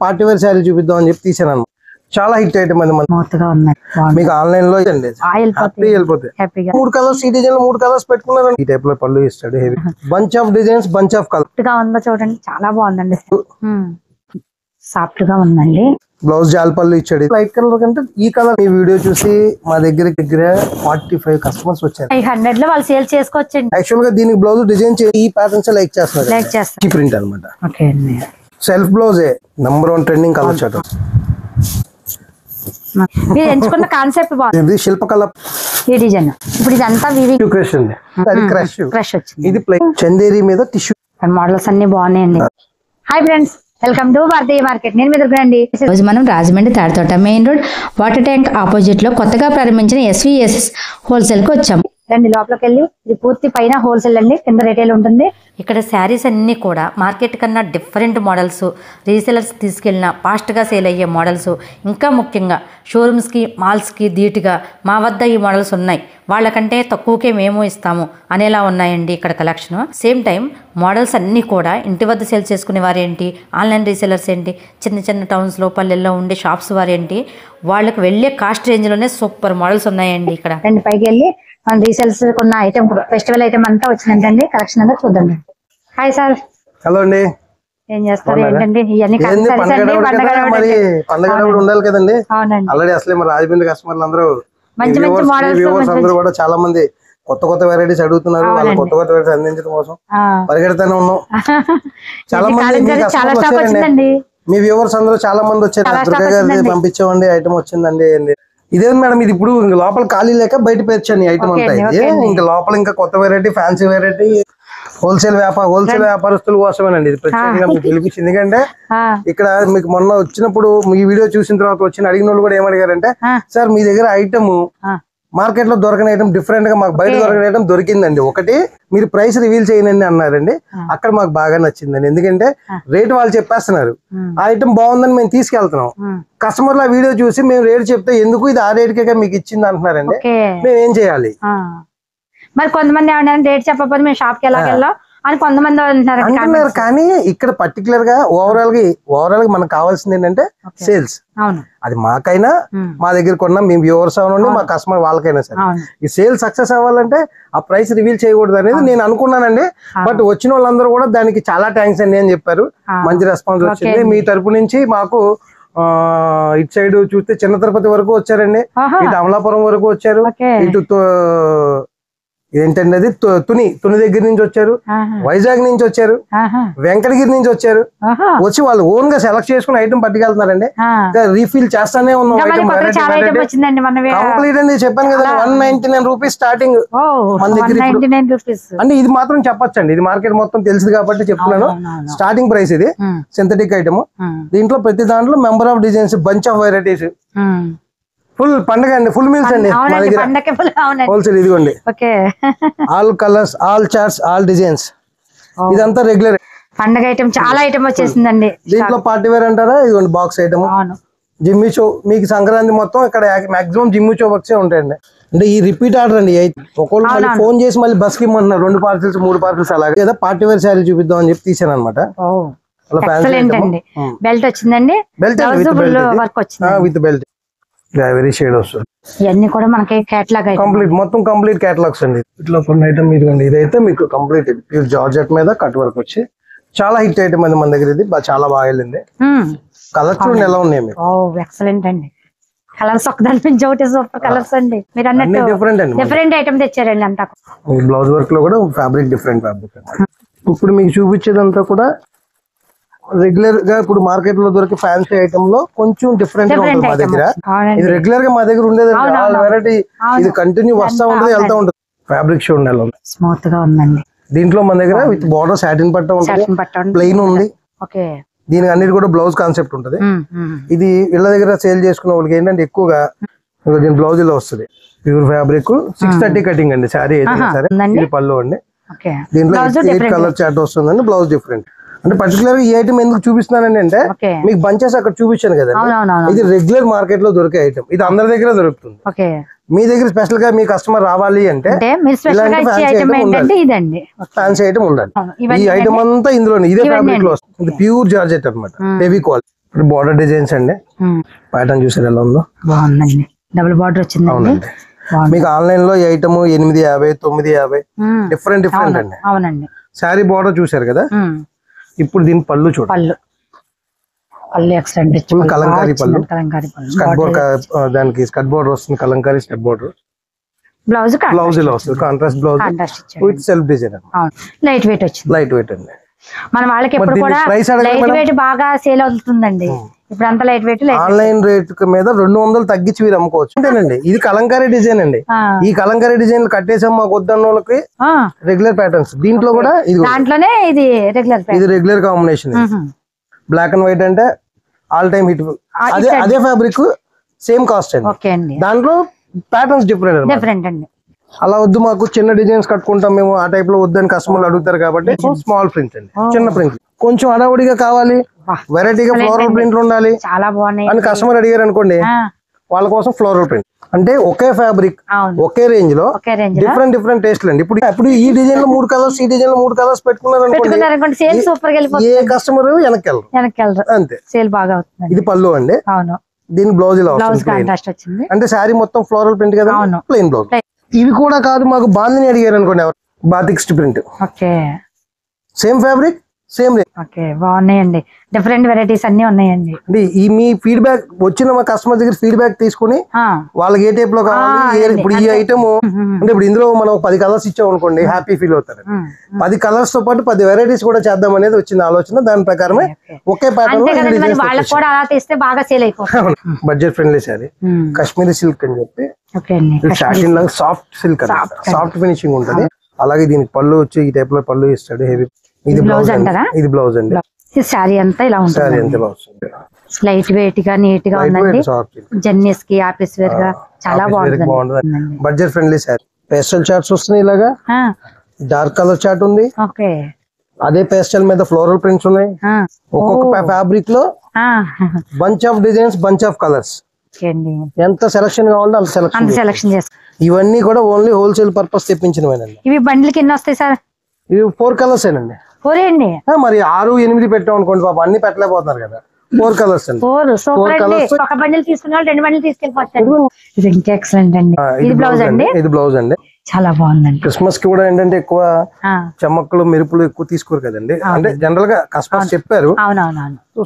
Party wear sari చూపిద్దాం అని చెప్పి తీసాను. చాలా హిట్ ఐటమ్ అది. మీకు ఆన్లైన్ లో వెళ్ళిపోతాయి. 3 కలర్స్ ఈ డిజైన్ 3 కలర్స్ పెట్టుకున్నారు. ఈ టైప్ లో పళ్ళు ఇస్తాడు. Heavy bunch of designs, bunch of colour చూడండి, చాలా బాగుందండి. సాఫ్ట్ గా ఉందండి. బ్లౌజ్ జాల్ పళ్ళు ఇచ్చాడు. లైట్ కలర్ కంటే ఈ కలర్ ఈ వీడియో చూసి మా దగ్గర 45 కస్టమర్స్ వచ్చారు. 100 లో వాళ్ళు సేల్ చేసుకోవచ్చండి. యాక్చువల్ గా దీనికి బ్లౌజ్ డిజైన్ ఈ ప్యాటర్న్స్ లైక్ చేస్తున్నారు. ఈ ప్రింట్ అనమాట. సెల్ఫ్ బ్లౌజే #1 ట్రెండింగ్ కలర్ చార్ట్. మీరు ఎంచుకున్న కాన్సెప్ట్ బాగుంది. శిల్పకళ ఈ డిజైన్. ఇప్పుడు ఇదంతా క్రష్ వచ్చింది. ఇది ప్లెయిన్ చందేరి మీద టిష్యూ మోడల్స్ అన్ని బాగున్నాయండి. Hi friends, welcome to Bharatiya market. నేను మీద రండి. రోజు మనం Rajahmundry Tadithota main road water tank opposite లో కొత్తగా ప్రారంభించిన SVS హోల్సేల్ కి వచ్చాము. రండి లోపలికి వెళ్ళి. ఇది పూర్తి పైన హోల్సేల్ అండి, కింద రిటైల్ ఉంటుంది. ఇక్కడ శారీస్ అన్నీ కూడా మార్కెట్ కన్నా డిఫరెంట్ మోడల్స్, రీసెలర్స్ తీసుకెళ్ళిన ఫాస్ట్గా సేల్ అయ్యే మోడల్స్, ఇంకా ముఖ్యంగా షోరూమ్స్కి మాల్స్కి ధీటుగా మా వద్ద ఈ మోడల్స్ ఉన్నాయి, వాళ్ళకంటే తక్కువకే మేము ఇస్తాము అనేలా ఉన్నాయండి ఇక్కడ కలెక్షన్. సేమ్ టైం మోడల్స్ అన్నీ కూడా ఇంటి వద్ద సేల్ చేసుకునే వారేంటి, ఆన్లైన్ రీసెలర్స్ ఏంటి, చిన్న చిన్న టౌన్స్లో పల్లెల్లో ఉండే షాప్స్ వారేంటి, వాళ్ళకి వెళ్ళే కాస్ట్ రేంజ్లోనే సూపర్ మోడల్స్ ఉన్నాయండి ఇక్కడ. రండి పైకి వెళ్ళి మన రీసేల్స్ కొన్న ఐటమ్, ఫెస్టివల్ ఐటమ్ అంతా వచ్చిందండి. కలెక్షన్ అంతా చూద్దాం. Hi sir. హలో అండి. ఏం చేస్తారు ఏంటండి? ఇవన్నీ ఉండాలి కదండి. ఆల్రెడీ అసలే మన రాజమండ్రి కస్టమర్లు అందరూ మంచి మంచి మోడల్స్ అందరూ కూడా చాలా మంది కొత్త వెరైటీస్ అడుగుతున్నారు. వాళ్ళ కొత్త వెరైటీస్ అందించడం కోసం పరిగెడతానే ఉన్నాం. చాలా మంది మీ వ్యూవర్స్ అందరూ చాలా మంది వచ్చారు. దుర్గా గారి పంపించామండి, ఐటమ్ వచ్చిందండి. ఇదే మేడం, ఇది ఇప్పుడు లోపల ఖాళీ లేక బయట పేర్చాను ఐటమ్ అంతా. ఇది ఇంకా లోపల ఇంకా కొత్త వెరైటీ, ఫ్యాన్సీ వెరైటీ, హోల్సేల్ వ్యాపారస్తుల కోసమేనండి ఇది ప్రత్యేకంగా మీకు పిలిపించింది. ఎందుకంటే ఇక్కడ మీకు మొన్న వచ్చినప్పుడు మీ వీడియో చూసిన తర్వాత వచ్చిన అడిగిన వాళ్ళు కూడా ఏమడిగారంటే, సార్ మీ దగ్గర ఐటమ్ మార్కెట్ లో దొరకని ఐటమ్ డిఫరెంట్ గా మాకు బయట దొరకని ఐటమ్ దొరికిందండి. ఒకటి మీరు ప్రైస్ రివీల్ చేయనండి అన్నారండి. అక్కడ మాకు బాగా నచ్చిందండి. ఎందుకంటే రేట్ వాళ్ళు చెప్పేస్తున్నారు, ఆ ఐటమ్ బాగుందని మేము తీసుకెళ్తున్నాం. కస్టమర్లు ఆ వీడియో చూసి మేము రేట్ చెప్తే ఎందుకు ఇది ఆ రేట్కే మీకు ఇచ్చింది అంటున్నారండి. మేము ఏం చేయాలి? మరి కొంతమంది ఏమన్నా రేట్ చెప్పకపోతే మేము షాప్ కి వెళ్ళాలి అని కొంతమంది అంటున్నారు. కానీ ఇక్కడ పర్టికులర్ గా ఓవరాల్ గా మనకు కావాల్సింది ఏంటంటే సేల్స్. అది మాకైనా, మా దగ్గర కొన్న మీ వ్యూవర్స్ అవ్వండి, మా కస్టమర్ వాళ్ళకైనా సరే ఈ సేల్ సక్సెస్ అవ్వాలంటే ఆ ప్రైస్ రివీల్ చేయకూడదు అనేది నేను అనుకున్నానండి. బట్ వచ్చిన వాళ్ళందరూ కూడా దానికి చాలా థ్యాంక్స్ అండి అని చెప్పారు. మంచి రెస్పాన్స్ వచ్చింది మీ తరపు నుంచి. మాకు ఇటు సైడ్ చూస్తే చిన్న తిరుపతి వరకు వచ్చారండి, ఇటు అమలాపురం వరకు వచ్చారు, ఇటు ఏంటంటే అది తుని దగ్గర నుంచి వచ్చారు, వైజాగ్ నుంచి వచ్చారు, వెంకటగిరి నుంచి వచ్చారు. వచ్చి వాళ్ళు ఓన్ గా సెలెక్ట్ చేసుకుని ఐటమ్ పట్టుకెళ్తున్నారండి. రీఫిల్ చేస్తానే ఉన్నాం. కంప్లీట్ అండి, చెప్పాను కదా 199 రూపీస్ స్టార్టింగ్ మన దగ్గర. అంటే ఇది మాత్రం చెప్పొచ్చండి, ఇది మార్కెట్ మొత్తం తెలుసు కాబట్టి చెప్తున్నాను. స్టార్టింగ్ ప్రైస్ ఇది సింథటిక్ ఐటమ్. దీంట్లో ప్రతి దాంట్లో member of designs, bunch of varieties, full పండుగ అండి, ఫుల్ మీల్స్ అండి మా దగ్గర హోల్సేల్. ఇదిగోండి all colours, all charts, all designs. ఇదంతా రెగ్యులర్ పండుగ ఐటమ్. చాలా ఐటమ్ వచ్చేసిందండి. దీంట్లో పార్టీ వేర్ అంటారా? ఇదిగోండి బాక్స్ ఐటమ్. జిమ్మి షో మీకు సంక్రాంతి మొత్తం ఇక్కడ మాక్సిమం జిమ్మి షో వర్క్స్ ఉంటాయండి. అంటే ఈ రిపీట్ ఆర్డర్ అండి. ఒకళ్ళు మళ్ళీ ఫోన్ చేసి మళ్ళీ బస్ కి ఇమ్మంటున్నారు 2 పార్సల్స్ 3 పార్సల్స్ అలాగే. ఏదో పార్టీ వేర్ శారీ చూపిద్దాం అని చెప్పి తీసాను అనమాట. బెల్ట్ వచ్చిందండి, విత్ బెల్ట్ వెరీ షేడ్ వస్తుంది. ఇవన్నీ కూడా మనకి కేటలాగ్ కంప్లీట్, మొత్తం కంప్లీట్ కేటలాగ్స్ అండి. ఇట్లా కొన్ని ఐటమ్ ఇదిగోండి. ఇదైతే మీకు కంప్లీట్ ప్యూర్ జార్జెట్ మీద కట్ వర్క్ వచ్చి చాలా హిట్ ఐటమ్ అండి మన దగ్గర. ఇది చాలా బాగా వెళ్ళింది. కలర్స్ చూడండి ఎలా ఉన్నాయి మీకు. ఎక్సలెంట్ అండి. కలర్స్ ఒకదాని నుంచి ఒకటి సూపర్ కలర్స్ అండి. మీరు అన్నట్టు డిఫరెంట్ ఐటమ్ తెచ్చారండి అంతా. బ్లౌజ్ వర్క్ లో కూడా ఫ్యాబ్రిక్ డిఫరెంట్ ఫ్యాబ్రిక్. ఇప్పుడు మీకు చూపించేదంతా కూడా రెగ్యులర్ గా ఇప్పుడు మార్కెట్ లో దొరికే ఫ్యాన్సీ ఐటమ్ లో కొంచెం డిఫరెంట్ గా ఉంటుంది మా దగ్గర. ఇది రెగ్యులర్ గా మా దగ్గర ఉండేది వెరైటీ. ఇది కంటిన్యూ వస్తా ఉంటుంది, వెళ్తా ఉంటుంది. ఫ్యాబ్రిక్ చూడండి ఎలా ఉంది, స్మూత్ గా ఉందండి. దీంట్లో మన దగ్గర విత్ బార్డర్ సాటిన్ పట్ట ఉంటుంది, ప్లెయిన్ ఉంది. దీనికి అన్నిటి కూడా బ్లౌజ్ కాన్సెప్ట్ ఉంటుంది. ఇది ఇళ్ళ దగ్గర సేల్ చేసుకునే వాళ్ళకి ఏంటంటే ఎక్కువగా దీని బ్లౌజ్ ఇలా వస్తుంది. ప్యూర్ ఫ్యాబ్రిక్ 630 కటింగ్ అండి. శారీ ఏదైనా సరే. ఇది పళ్ళు అండి. దీంట్లో 8 కలర్ చార్ట్ వస్తుందండి. Blouse different. అంటే పర్టికులర్ ఈ ఐటమ్ ఎందుకు చూపిస్తున్నానండి అంటే మీకు బంచెస్ అక్కడ చూపించాను కదా, ఇది రెగ్యులర్ మార్కెట్ లో దొరికే ఐటమ్. ఇది అందరి దగ్గర దొరుకుతుంది. మీ దగ్గర స్పెషల్ గా మీ కస్టమర్ రావాలి అంటే ఫ్యాన్సీ ఐటమ్ ఉండాలి. ఈ ఐటమ్ అంతా ఇందులోనే ఇదే ఫ్యాబ్రిక్ లో వస్తుంది. ప్యూర్ జార్జెట్ అనమాట, హెవీ క్వాలిటీ. బార్డర్ డిజైన్స్ అండి, ప్యాటర్న్ చూసారు ఎలా ఉందో, బాగుందండి. డబుల్ బార్డర్ వచ్చింది. అవునండి. మీకు ఆన్లైన్ లో ఈ ఐటమ్ 850 950 డిఫరెంట్ అండి. అవునండి. శారీ బార్డర్ చూసారు కదా. ఇప్పుడు దీని పళ్ళు చూడండి, పళ్ళు ఎక్సలెంట్, ఫుల్ కలంకారీ పళ్ళు, స్కట్ బోర్డర్, దానికి స్కట్ బోర్డర్ వస్తుంది, కలంకారీ స్కట్ బోర్డర్. బ్లౌజ్ ఇలా వస్తుంది, contrast blouse with self design. Light weight వచ్చింది, లైట్ వెయిట్ అండి. మన వాళ్ళకి ఎప్పుడు కూడా లైట్ వెయిట్ బాగా సేల్ అవుతుందండి. ఇప్పుడు అంత లైట్ వెయిట్ ఆన్లైన్ రేట్ మీద 200 తగ్గించి మీరు అమ్ముకోవచ్చు. అంటేనండి ఇది కలంకారీ డిజైన్ అండి. ఈ కలంకారీ డిజైన్ కట్టేసాం మాకు వద్దన్న వాళ్ళకి రెగ్యులర్ ప్యాటర్న్స్. దీంట్లో కూడా దాంట్లోనే ఇది regular combination. Black and white అంటే ఆల్ టైమ్ హిట్. అదే ఫ్యాబ్రిక్ సేమ్ కాస్ట్ అండి. దాంట్లో ప్యాటర్న్స్ డిఫరెంట్ అండి. అలా వద్దు మాకు చిన్న డిజైన్స్ కట్టుకుంటాం మేము, ఆ టైప్ లో వద్దని కస్టమర్లు అడుగుతారు కాబట్టి స్మాల్ ప్రింట్ అండి, చిన్న ప్రింట్. కొంచెం అడవుడిగా కావాలి, వెరైటీగా ఫ్లోరల్ ప్రింట్లు ఉండాలి చాలా బాగున్నాయి అని కస్టమర్ అడిగారు అనుకోండి, వాళ్ళ కోసం ఫ్లోరల్ ప్రింట్. అంటే ఒకే ఫ్యాబ్రిక్ ఒకే రేంజ్ లో డిఫరెంట్ టేస్ట్లు అండి. ఇప్పుడు ఈ డిజైన్ లో 3 కలర్స్, ఈ డిజైన్ లో 3 కలర్స్ పెట్టుకున్నారు అనుకోండి, ఏ కస్టమర్ వెనక్కి వెళ్ళరు అంతే. సేల్ బాగా అవుతుంది. ఇది పళ్ళు అండి, దీని బ్లౌజ్ ఇలా వస్తుంది. అంటే శారీ మొత్తం ఫ్లోరల్ ప్రింట్ కదా, ప్లెయిన్ బ్లౌజ్. ఇవి కూడా కాదు మాకు బాందిని అడిగారు అనుకోండి, batik print, same fabric same rate. బాగున్నాయండి, డిఫరెంట్ వెరైటీస్ అన్ని ఉన్నాయండి. అంటే ఈ మీ ఫీడ్బ్యాక్ వచ్చిన మా కస్టమర్ దగ్గర ఫీడ్బ్యాక్ తీసుకుని వాళ్ళకి ఏ టైప్ లో కావాలి. ఇప్పుడు ఈ ఐటమ్ అంటే ఇప్పుడు ఇందులో మనం 10 కలర్స్ ఇచ్చాం అనుకోండి, హ్యాపీ ఫీల్ అవుతారు. 10 కలర్స్ తో పాటు 10 వెరైటీస్ కూడా చేద్దాం అనేది వచ్చింది ఆలోచన. దాని ప్రకారమే ఒకే pattern budget friendly sari, Kashmiri silk అని చెప్పి సాటిన్ లాగా సాఫ్ట్ సిల్క్, సాఫ్ట్ ఫినిషింగ్ ఉంటది. అలాగే దీనికి పళ్ళు వచ్చి ఈ టైప్ లో పళ్ళు ఇస్తాడు, హెవీ. ఇది బ్లౌజ్ అంటారా? ఇది బ్లౌజ్ అండి. సారీ అంతా ఇలా ఉంటుంది, లైట్ వెయిట్ గా నీట్ గా ఉందండి. జర్నీస్ కి ఆఫీస్ వేర్ గా చాలా బాగుంటుంది. Budget friendly sorry. Pastel charts వస్తున్నాయి, ఇలాగా డార్క్ కలర్ చార్ట్ ఉంది, అదే పేస్టల్ మీద ఫ్లోరల్ ప్రింట్స్ ఉన్నాయి. ఒక్కొక్క ఫ్యాబ్రిక్ లో bunch of designs, bunch of colours. ఎంత సెలక్షన్ కావాలంటే అంత సెలక్షన్ చేస్తాం. ఇవన్నీ కూడా ఓన్లీ హోల్సేల్ పర్పస్ తెప్పించినవేనండి. ఇవి బండిల్ కింద వస్తాయి సార్? ఇవి 4 కలర్స్ అండి. మరి 6 8 పెట్టాం అనుకోండి, పాప అన్ని పెట్టలేకపోతున్నారు కదా. 4 కలర్స్ అండి. 4 కలర్స్. ఒక బండిల్ తీసుకున్న 2 బండిల్ తీసుకెళ్ళిపోతారు. ఇది ఇంకా ఎక్సలెంట్ అండి. ఇది బ్లౌజ్ అండి, ఇది బ్లౌజ్ అండి. చాలా బాగుందండి. క్రిస్మస్ కి కూడా ఏంటంటే ఎక్కువ చమక్కులు మెరుపులు ఎక్కువ తీసుకోరు కదండి. అంటే జనరల్ గా కస్టమర్స్ చెప్పారు,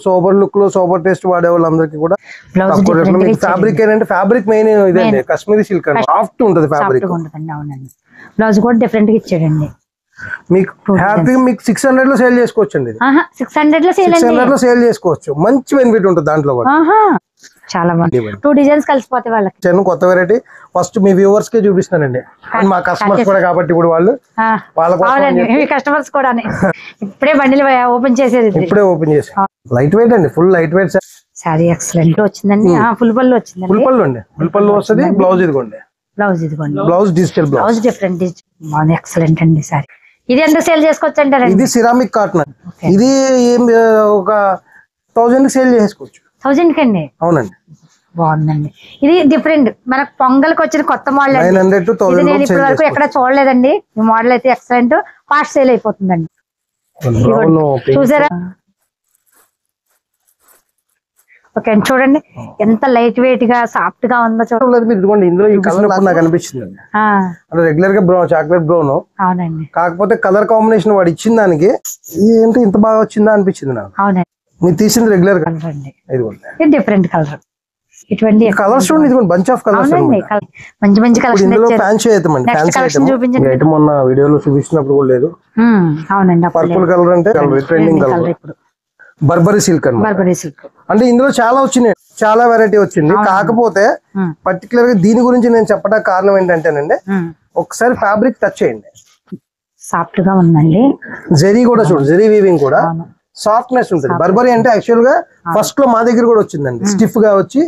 సోబర్ లుక్ లో సోబర్ టేస్ట్ వాడే వాళ్ళందరికీ కూడా ఫ్యాబ్రిక్ ఏంటంటే ఫ్యాబ్రిక్ మెయిన్ ఇదండి, కాశ్మీరీ సిల్క్ అండి, సాఫ్ట్ ఉంటది ఫ్యాబ్రిక్. బ్లౌజ్ కూడా డిఫరెంట్ గా ఇచ్చాడండి. మీకు హ్యాపీగా మీకు 600 లో సేల్ చేసుకోవచ్చు అండి. 600 లో సేల్ చేసుకోవచ్చు. మంచి బెనిఫిట్ ఉంటుంది దాంట్లో కూడా. చాలా బాగుంది. 2 డిజైన్స్ కలిసిపోతాయి వాళ్ళకి. కొత్త వెరైటీ ఫస్ట్ మీ వ్యూవర్స్ కే చూపిస్తానండి, మా కస్టమర్స్ కూడా కాబట్టి. ఇప్పుడు వాళ్ళ కస్టమర్స్ కూడా ఇప్పుడే బండిల్ ఓపెన్ చేసేది, ఇప్పుడే ఓపెన్ చేసి. లైట్ వెయిట్ అండి, full light weight sorry. Excellent వచ్చిందండి. ఫుల్ పళ్ళు వచ్చింది, ఫుల్ పళ్ళు అండి. ఫుల్ పళ్ళు వస్తుంది. బ్లౌజ్ ఇదిగోండి, blouse digital blouse different. Excellent అండి సారీ. ఇది ఎంత సేల్ చేసుకోవచ్చు అంటారు? ఇది సిరామిక్ కాటన్. ఇది ఒక 1000 కి సేల్ చేసుకోవచ్చు. 1000 కండి? అవునండి. బాగుందండి. ఇది డిఫరెంట్, మనకు పొంగల్కి వచ్చిన కొత్త మోడల్. 900 to 1000 నేను ఇప్పటి వరకు ఎక్కడ చూడలేదండి. ఈ మోడల్ అయితే ఎక్సలెంట్, ఫాస్ట్ సేల్ అయిపోతుందండి. చూసారా? ఓకే అండి, చూడండి ఎంత లైట్ వెయిట్ గా సాఫ్ట్ గా ఉందో చూడండి. ఇదిగోండి, ఇందులో ఈ కలర్ నాకు అనిపించింది. అంటే రెగ్యులర్ గా బ్రౌన్, చాక్లెట్ బ్రౌన్. అవునండి. కాకపోతే కలర్ కాంబినేషన్ వాడు ఇచ్చిన దానికి ఏంటి ఇంత బాగా వచ్చిందా అనిపించింది నాకు. అవునండి. మీరు తీసింది రెగ్యులర్ గా డిఫరెంట్ కలర్. ఇటువంటి కలర్స్ చూడండి, బంచ్ ఆఫ్ కలర్స్. మంచి మంచి కలర్స్. ఇందులో ఫ్యాన్సీ ఐటమ్ అండి, ఫ్యాన్సీ ఐటమ్ మొన్న వీడియోలో చూపిస్తున్నప్పుడు కూడా లేదు. అవునండి. పర్పుల్ కలర్ అంటే ట్రెండింగ్ కలర్. బర్బరీ సిల్క్ అండి. బర్బరీ సిల్క్ అంటే ఇందులో చాలా వచ్చినాయి, చాలా వెరైటీ వచ్చింది. కాకపోతే పర్టికులర్ గా దీని గురించి నేను చెప్పడానికి కారణం ఏంటంటేనండి, ఒకసారి ఫ్యాబ్రిక్ టచ్ చేయండి, సాఫ్ట్ గా ఉందండి. జరీ కూడా చూడండి, జరీ వీవింగ్ కూడా సాఫ్ట్నెస్ ఉంటుంది. బర్బరీ అంటే యాక్చువల్ గా ఫస్ట్ లో మా దగ్గర కూడా వచ్చిందండి, స్టిఫ్ గా వచ్చి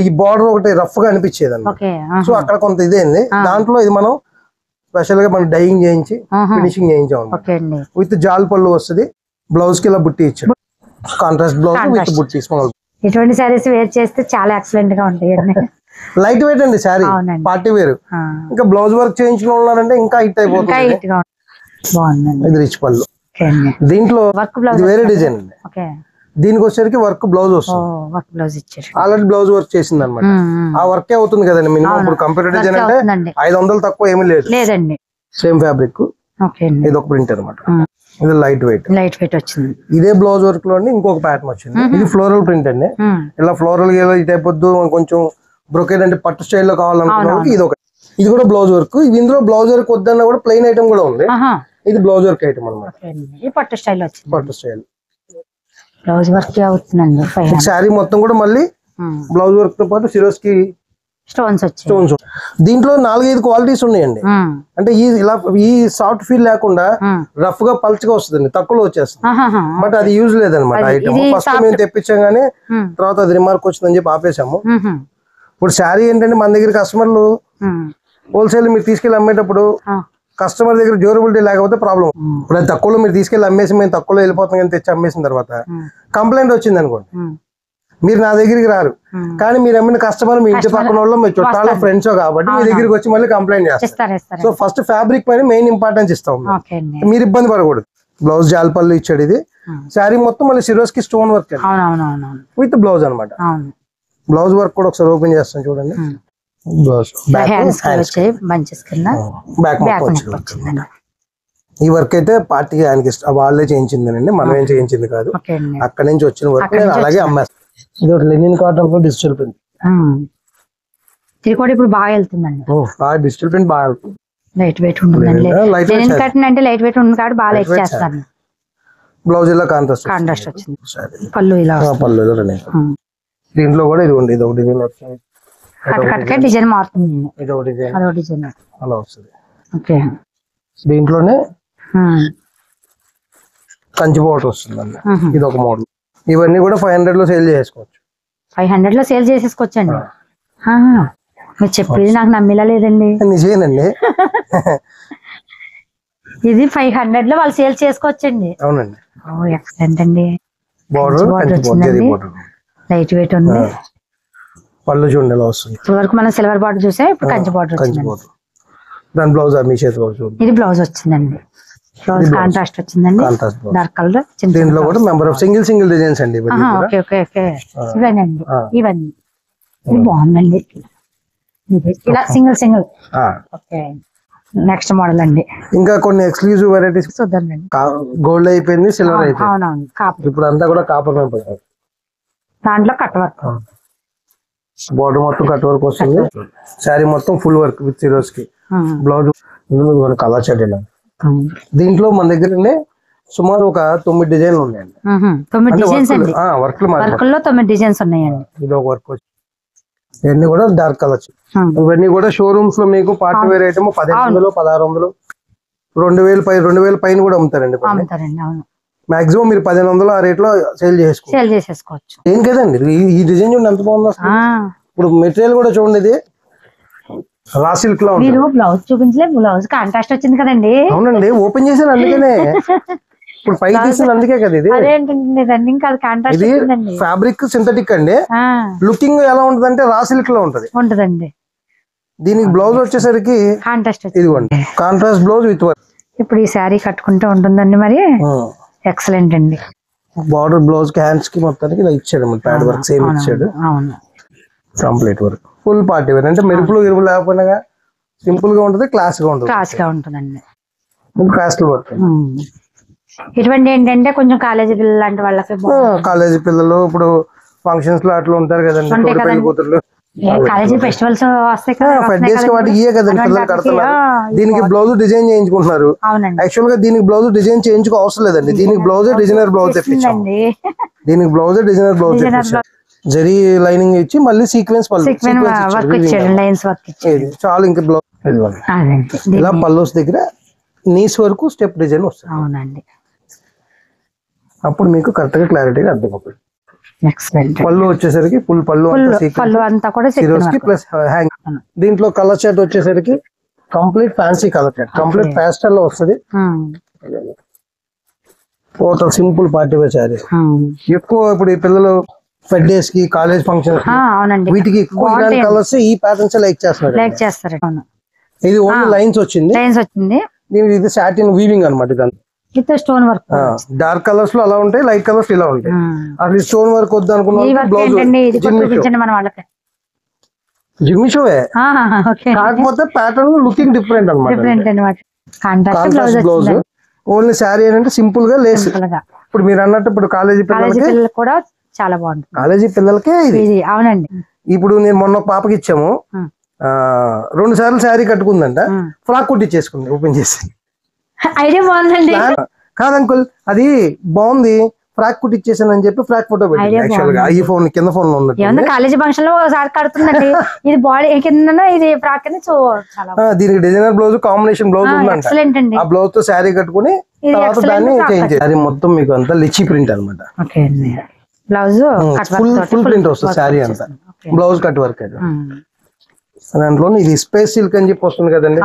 ఈ బార్డర్ ఒకటి రఫ్ గా అనిపించేది అండి. సో అక్కడ కొంత ఇదేంది, దాంట్లో ఇది మనం స్పెషల్ గా మనం డైయింగ్ చేయించి ఫినిషింగ్ చేయించాము. విత్ జాల్ పళ్ళు వస్తుంది. బ్లౌజ్ కి ఇలా బుట్టి ఇచ్చాడు, కాంట్రాస్ట్ బ్లౌజ్ విత్ బుట్టి స్మాల్. ఇటువంటి సారీస్ వేర్ చేస్తే చాలా ఎక్సలెంట్ గా ఉంటాయి. లైట్ వెయిట్ అండి సారీ, పార్టీ వేర్. ఇంకా బ్లౌజ్ వర్క్ చేయించిన ఉన్నారంటే ఇంకా హిట్ అయిపోతుంది. ఇది రిచ్ పళ్ళు. దీంట్లో వేరే డిజైన్ అండి, దీనికి వచ్చేసరికి వర్క్ బ్లౌజ్ వస్తుంది. వర్క్ బ్లౌజ్ ఇచ్చారు. ఆల్రెడీ బ్లౌజ్ వర్క్ చేసింది అనమాట. ఆ వర్కే అవుతుంది కదండి మినిమం. ఇప్పుడు కంప్యూటర్ డిజైన్ అంటే 500 తక్కువ ఏమీ లేదండి. సేమ్ ఫ్యాబ్రిక్, ఇది ఒక ప్రింట్ అనమాట. ఇది లైట్ వెయిట్ వచ్చింది. ఇదే బ్లౌజ్ వర్క్ లో ఇంకొక ప్యాటర్న్ వచ్చింది. ఇది ఫ్లోరల్ ప్రింట్ అండి. ఇలా ఫ్లోరల్ ఈ టైప్ వద్దు, కొంచెం బ్రొకేడ్ అంటే పట్టు స్టైల్లో కావాలనుకున్న ఇది ఒక. ఇది కూడా బ్లౌజ్ వర్క్. ఇందులో బ్లౌజ్ వర్క్ వద్దన్నా కూడా ప్లెయిన్ ఐటమ్ కూడా ఉంది. ఇది బ్లౌజ్ వర్క్ ఐటమ్ అనమాట. పట్టు స్టైల్ వచ్చింది. పట్టు స్టైల్ బ్లౌజ్ వర్క్ అవుతుందండి. శారీ మొత్తం కూడా మళ్ళీ బ్లౌజ్ వర్క్ తో పాటు సిరోస్కి స్టోన్స్. దీంట్లో 4-5 క్వాలిటీస్ ఉన్నాయండి. అంటే ఈ సాఫ్ట్ ఫీల్ లేకుండా రఫ్ గా పల్చగా వస్తుంది, తక్కువలో వచ్చేస్తుంది. బట్ అది యూజ్ లేదనమాట ఐటమ్. ఫస్ట్ మేము తెప్పించాం గానీ తర్వాత అది రిమార్క్ వచ్చిందని చెప్పి ఆపేసాము. ఇప్పుడు శారీ ఏంటంటే మన దగ్గర కస్టమర్లు హోల్సేల్ మీరు తీసుకెళ్లి అమ్మేటప్పుడు కస్టమర్ దగ్గర డ్యూరబిలిటీ లేకపోతే ప్రాబ్లం. ఇప్పుడు అది తక్కువలో మీరు తీసుకెళ్లి అమ్మేసి మేము తక్కువలో వెళ్ళిపోతాం కానీ తెచ్చి అమ్మేసిన తర్వాత కంప్లైంట్ వచ్చింది అనుకోండి, మీరు నా దగ్గరికి రారు. కానీ మీరు అమ్మిన కస్టమర్ మీ ఇంటి పక్కన వాళ్ళు, మీ చుట్టాలు, ఫ్రెండ్స్ కాబట్టి మీ దగ్గరికి వచ్చి మళ్ళీ కంప్లైంట్ చేస్తారు. సో ఫస్ట్ ఫ్యాబ్రిక్ పైన మెయిన్ ఇంపార్టెన్స్ ఇస్తాం. మీరు ఇబ్బంది పడకూడదు. బ్లౌజ్ జాల్పల్లి ఇచ్చాడు. ఇది శారీ మొత్తం మళ్ళీ Swarovski stone work with blouse అనమాట. బ్లౌజ్ వర్క్ కూడా ఒకసారి ఓపెన్ చేస్తాను చూడండి. ఈ వర్క్ అయితే పార్టీ ఆయనకి వాళ్ళే చేయించిందేనండి, మనం ఏం చేయించింది కాదు. అక్కడ నుంచి వచ్చిన వర్క్ నేను అలాగే అమ్మేస్తాను. ఇది ఒకటి లెనిన్ కాటన్ డిజిటల్ ప్రింట్. ఇది కూడా ఇప్పుడు బాగా వెళ్తుందండి. డిజిటల్ ప్రింట్ బాగా వెళ్తుంది. లైట్ వెయిట్ ఉంటుందండి. లెనిన్ కాటన్ అంటే లైట్ వెయిట్ ఉంటుంది కాబట్టి బాగా లైట్ చేస్తాను. బ్లౌజ్ ఇలా కాంట్రాస్ట్ వచ్చింది. పళ్ళు ఇలా దీంట్లో కూడా ఇది ఉంది. ఇది ఒక డిజైన్ వచ్చింది. డిజైన్ మారుతుంది. ఇది ఒక డిజైన్ అలా వస్తుంది. దీంట్లోనే కంచి బోర్డర్ వస్తుందండి. ఇది ఒక మోడల్. ఇవన్నీ కూడా 500 లో సేల్ చేసుకోవచ్చు. 500 లో సేల్ చేసేసుకోవచ్చు అండి. మీరు చెప్పేది నాకు నమ్మేలా లేదండి. నిజమేనండి. ఇది 500 లో వాళ్ళు సేల్ చేసుకోవచ్చండి. అవునండి. ఎక్సలెంట్ అండి. బోర్డర్ లైట్ వెయిట్ ఉంది. పళ్ళు చూడండి ఎలా వస్తుంది. ఇప్పుడు వరకు మనం సిల్వర్ బార్డర్ చూసా, ఇప్పుడు కంచి బార్డర్ వచ్చింది. దాని బ్లౌజ్ మీ చేతిలో ఇది బ్లౌజ్ వచ్చిందండి. బ్లౌజ్ కాంట్రాస్ట్ వచ్చిందండి. Dark colour. దీంట్లో కూడా మెంబర్ ఆఫ్ సింగిల్ డిజైన్స్ అండి. ఇవన్నీ ఇది బాగుందండి. ఇలా సింగిల్. ఓకే, నెక్స్ట్ మోడల్ అండి. ఇంకా కొన్ని ఎక్స్క్లూజివ్ వెరైటీస్ చూద్దాండి. గోల్డ్ అయిపోయింది, సిల్వర్ అయిపోయింది. అవునవును, కాపర్. ఇప్పుడు అంతా కూడా కాపర్ అయిపోయింది. దాంట్లో కట్ వర్క్. బోర్డర్ మొత్తం కట్ వర్క్ వస్తుంది. శారీ మొత్తం full work with Swarovski. Blouse colour shirt. దీంట్లో మన దగ్గర సుమారు ఒక 9 డిజైన్లు ఉన్నాయండి. 9 డిజైన్స్ అండి. వర్క్ లో 9 డిజైన్స్ ఉన్నాయండి. ఇది ఒక వర్క్ వచ్చి ఇవన్నీ కూడా డార్క్ కలర్స్. ఇవన్నీ కూడా షోరూమ్స్ లో మీకు పార్టీ వేర్ ఐటమ్ 1500, 1600, 2000 పైన కూడా అమ్ముతారండి. మాక్సిమం మీరు 1500 ఆ రేట్ లో సేల్ చేసుకోవచ్చు. ఏం కదండి ఈ డిజైన్ చూడండి ఎంత బాగుంది. ఇప్పుడు మెటీరియల్ కూడా చూడండి, ఇది రా సిల్క్ లో. మీరు బ్లౌజ్ చూపించలేదు, బ్లౌజ్ కాంట్రాస్ట్ వచ్చింది కదండి. అవునండి, ఓపెన్ చేశాను అందుకనే. ఇప్పుడు పైకి తీసింది అందుకే కదా. ఇది రన్నింగ్ కాదు, కాంట్రాస్ట్. ఇది ఫ్యాబ్రిక్ సింథటిక్ అండి. లుకింగ్ ఎలా ఉంటది అంటే రా సిల్క్ లో ఉంటదండి. దీనికి బ్లౌజ్ వచ్చేసరికి కాంట్రాస్ట్. ఇదిగోండి కాంట్రాస్ట్ బ్లౌజ్ విత్ వర్క్. ఇప్పుడు ఈ శారీ కట్టుకుంటే ఉంటుందండి. మరి ఎక్సలెంట్ అండి. బార్డర్ బ్లౌజ్ కి హ్యాండ్స్ కి మొత్తానికి ఇలా ఇచ్చాడు. ప్యాడ్ వర్క్ సేమ్ ఇచ్చాడు. Complete work full party wear. అంటే మెరుపులు లేకపోయినా సింపుల్ గా ఉంటుంది, క్లాస్ గా ఉంటుందండి. Class work. ఇటువంటి ఏంటంటే కొంచెం కాలేజీ పిల్లలు లాంటి వాళ్ళకి, కాలేజీ పిల్లలు ఇప్పుడు ఫంక్షన్స్ లో అట్లా ఉంటారు కదండి, పెళ్లి కూతుర్లు, కాలేజీ ఫెస్టివల్స్ వస్తాయి కదా, వాటికి ఇయే కదండి పిల్లలు కడుతున్నారు. దీనికి బ్లౌజ్ డిజైన్ చేయించుకుంటున్నారు. యాక్చువల్ గా దీనికి బ్లౌజ్ డిజైన్ చేయించుకో అవసరం లేదండి. దీనికి బ్లౌజ్ డిజైనర్ బ్లౌజ్ తెప్పించండి. దీనికి బ్లౌజ్ డిజైనర్ బ్లౌజ్ తెప్పించారు. జరీ లైనింగ్ ఇచ్చి మళ్ళీ సీక్వెన్స్ చాలు. ఇంకా బ్లౌజ్ ఇలా పల్లోస్ దగ్గర నీస్ వరకు స్టెప్ డిజైన్ వస్తుంది. అవునండి, అప్పుడు మీకు కరెక్ట్ గా క్లారిటీగా అర్థమవుతుంది. పళ్ళు వచ్చేసరికి ఫుల్ పళ్ళు అంతా కూడా ప్లస్ హ్యాంగ్. దీంట్లో కలర్ చార్ట్ వచ్చేసరికి complete fancy colour chart, complete pastel లో వస్తుంది. Total simple party wear sari. ఎక్కువ ఇప్పుడు ఈ పిల్లలు బర్త్డేస్ కి, కాలేజ్ ఫంక్షన్ వీటికి ఎక్కువ కలర్స్ ఈ ప్యాటర్న్స్ లైక్ చేస్తారు. ఇది ఓన్లీ లైన్స్ వచ్చింది. దీనికి ఇది సాటిన్ వీవింగ్ అనమాట. With stone work. Dark colours లో అలా ఉంటాయి, లైట్ కలర్స్ ఇలా ఉంటాయి. అసలు స్టోన్ వర్క్ వద్దు అనుకున్నా బ్లౌజ్ మన వాళ్ళకి జిమ్మి షోయే, కాకపోతే ప్యాటర్న్ లుకింగ్ డిఫరెంట్ అన్నమాట. బ్లౌజ్ ఓన్లీ శారీ ఏంటంటే సింపుల్ గా లేస్. ఇప్పుడు మీరు అన్నట్టు ఇప్పుడు కాలేజీ పిల్లలకి కూడా చాలా బాగుంటుంది. కాలేజీ పిల్లలకే ఇది. అవునండి. ఇప్పుడు నేను మొన్న పాపకి ఇచ్చాము, 2 సార్లు శారీ కట్టుకుందంట, ఫ్రాక్ కుట్టించేసుకుంది ఓపెన్ చేసి. ఐడియా బాగుందండి. కాదు అంకుల్, అది బాగుంది, ఫ్రాక్ కుట్టించేసాను అని చెప్పి ఫ్రాక్ ఫోటో పెట్టింది. యాక్చువల్ గా ఈ ఫోన్ కింద ఫోన్ లో ఉంది. కాలేజీ ఫంక్షన్ లో ఒకసారి కడుతుందండి. ఇది బాడీ కింద, ఇది ఫ్రాక్ కింద. దీనికి డిజైనర్ బ్లౌజ్ కాంబినేషన్ బ్లౌజ్ ఉందంట. ఆ బ్లౌజ్ తో శారీ కట్టుకుని తర్వాత దాన్ని చేంజ్ చేయాలి. మొత్తం మీకు అంతా లిచి ప్రింట్ అనమాట. బ్లౌజ్ ఫుల్ ప్రింట్ వస్తుంది శారీ అంతా, బ్లౌజ్ కట్ వర్క్. దాంట్లో ఇది స్పేస్ సిల్క్ అని చెప్పి వస్తుంది కదండి,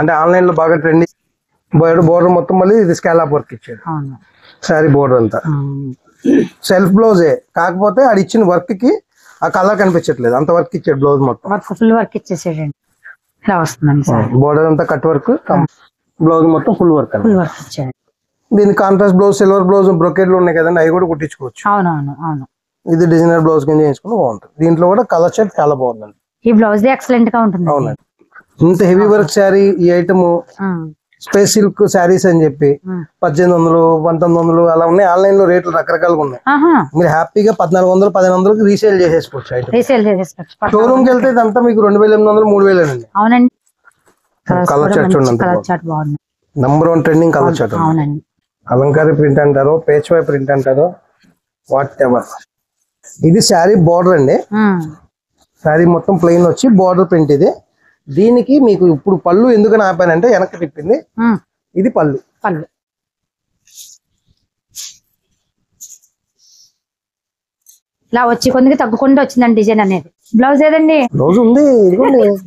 అంటే ఆన్లైన్ లో బాగా ట్రెండింగ్. బోర్డర్ మొత్తం మళ్ళీ ఇది స్కాలప్ వర్క్ ఇచ్చాడు శారీ బోర్డర్ అంతా. సెల్ఫ్ బ్లౌజే, కాకపోతే అది ఇచ్చిన వర్క్ కి ఆ కలర్ కనిపించట్లేదు, అంత వర్క్ ఇచ్చాడు బ్లౌజ్ మొత్తం. ఫుల్ వర్క్ ఇచ్చేసాడండి. బోర్డర్ అంతా కట్ వర్క్, బ్లౌజ్ మొత్తం ఫుల్ వర్క్ ఇచ్చాడు. దీని కాంట్రాస్ట్ బ్లౌజ్, సిల్వర్ బ్లౌజ్, బ్రొకెట్లు ఉన్నాయి కదండి, అవి కూడా కుట్టించుకోవచ్చు. ఇది డిజైనర్ బ్లౌజ్ కింద చేసుకుని బాగుంటుంది. దీంట్లో కూడా కలర్ షర్ట్ చాలా బాగుందండి. ఈ బ్లౌజ్ ఎక్సలెంట్ గా ఉంటుంది. అవునండి. ఇంత హెవీ వర్క్ శారీ, ఈ ఐటమ్ స్పేస్ సిల్క్ శారీస్ అని చెప్పి 1800, 1900 అలా ఉన్నాయి. ఆన్లైన్ లో రేట్లు రకరకాలుగా ఉన్నాయి. మీరు హ్యాపీగా 1400, 1500 రీసేల్ చేసేసుకోవచ్చు. షోరూమ్ కి వెళ్తే ఇదంతా మీకు 2800, 3000 అండి. అవునండి. కలర్ చార్ట్ చూడండి, నంబర్ 1 ట్రెండింగ్ కలర్ చార్ట్. అలంకారీ ప్రింట్ అంటారో, పేచ్ వై ప్రింట్ అంటారో, వాట్ ఎవర్. ఇది శారీ బోర్డర్ అండి. శారీ మొత్తం ప్లెయిన్ వచ్చి బోర్డర్ ప్రింట్. ఇది దీనికి మీకు ఇప్పుడు పళ్ళు ఎందుకని ఆపానంటే వెనక్కి తిప్పింది. ఇది పళ్ళు. ఇలా వచ్చి కొందికి తగ్గకుండా వచ్చిందండి డిజైన్ అనేది. బ్లౌజ్ ఏదండి? బ్లౌజ్ ఉంది,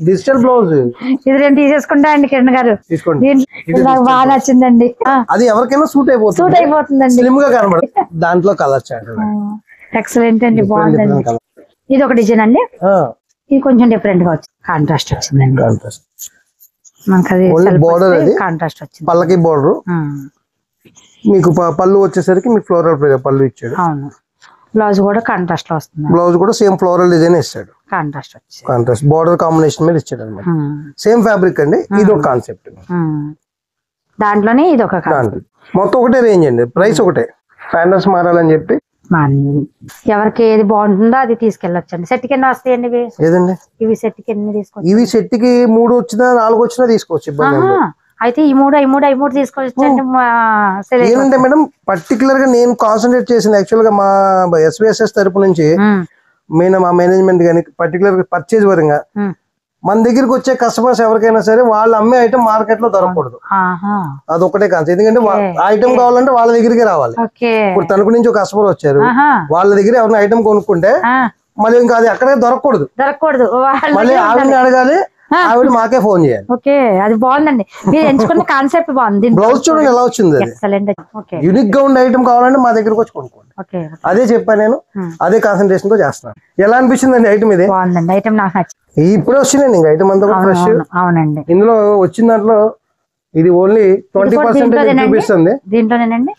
డిజిటల్ బ్లౌజ్. ఇది 2 తీసేసుకుంటా అండి కిరణ్ గారు. తీసుకోండి, నాకు బాగా నచ్చిందండి. అది ఎవరికైనా సూట్ అయిపోతుందండి, స్లిమ్ గా కనబడుతుంది. దాంట్లో కలర్ చార్ట్ ఎక్సలెంట్ అండి, బాగుందండి. ఇది ఒక డిజైన్ అండి, ఇది కొంచెం డిఫరెంట్ గా వచ్చింది, కాంట్రాస్ట్ వచ్చిందండి. బోర్డర్ కాంట్రాస్ట్ వచ్చింది, పళ్ళకి బోర్డర్. మీకు పళ్ళు వచ్చేసరికి మీకు ఫ్లోరల్ పళ్ళు ఇచ్చాడు. అవును. బ్లౌజ్ కూడా కాంట్రాస్ట్ లో వస్తుంది. బ్లౌజ్ కూడా సేమ్ ఫ్లోరల్ డిజైన్ ఇస్తాడు, కాంట్రాస్ట్ బోర్డర్ కాంబినేషన్ మీద ఇచ్చాడు అనమాట. సేమ్ ఫ్యాబ్రిక్ అండి. ఇది ఒక కాన్సెప్ట్, దాంట్లోనే ఇది ఒక మొత్తం ఒకటే రేంజ్ అండి, ప్రైస్ ఒకటే. ప్యాటర్న్స్ మారాలని చెప్పి ఎవరికి ఏది బాగుంటుందో అది తీసుకెళ్ళొచ్చండి. సెట్ కింద వస్తాయండి ఇవి. ఏదండి ఇవి సెట్ కింద తీసుకోవచ్చు. ఇవి సెట్ కి 3 వచ్చినా 4 వచ్చినా తీసుకోవచ్చు, ఇబ్బంది. అయితే ఈ 3 తీసుకోవచ్చండి. ఏంటంటే మేడం, పర్టికులర్ గా నేను కాన్సన్ట్రేట్ చేసింది యాక్చువల్ గా మా SVSS తరపు నుంచి మా మేనేజ్మెంట్ గానీ పర్టికులర్ గా పర్చేజ్ పరంగా మన దగ్గరికి వచ్చే కస్టమర్స్ ఎవరికైనా సరే వాళ్ళు అమ్మే ఐటమ్ మార్కెట్ లో దొరకకూడదు. అదొకటే కాన్సెప్ట్. ఎందుకంటే ఐటమ్ కావాలంటే వాళ్ళ దగ్గరికి రావాలి. ఇప్పుడు తణుకు నుంచి ఒక కస్టమర్ వచ్చారు, వాళ్ళ దగ్గర ఎవరైనా ఐటమ్ కొనుక్కుంటే మళ్ళీ ఇంకా అది అక్కడే దొరకకూడదు. మళ్ళీ ఆవిడని అడగాలి, ఆవిడ మాకే ఫోన్ చేయాలి. ఓకే, అది బాగుందండి. మీరు ఎంచుకున్న కాన్సెప్ట్ బాగుంది. బ్లౌజ్ చూడండి ఎలా వచ్చింది. యూనిక్ గా ఉండే ఐటమ్ కావాలంటే మా దగ్గరకు వచ్చి కొనుక్కోండి. అదే చెప్పాను నేను, అదే కాన్సన్ట్రేషన్ తో చేస్తున్నాను. ఎలా అనిపించిందండి ఐటమ్? ఇది బాగుందండి, ఐటమ్ నాకు నచ్చింది. ఇప్పుడే వచ్చిందండి ఇంకా ఐటమ్ అంతా ఫ్రెష్. అవునండి. ఇందులో వచ్చిన దాంట్లో ఇది ఓన్లీ 20% చూపిస్తుంది. దీంట్లోనేనండి.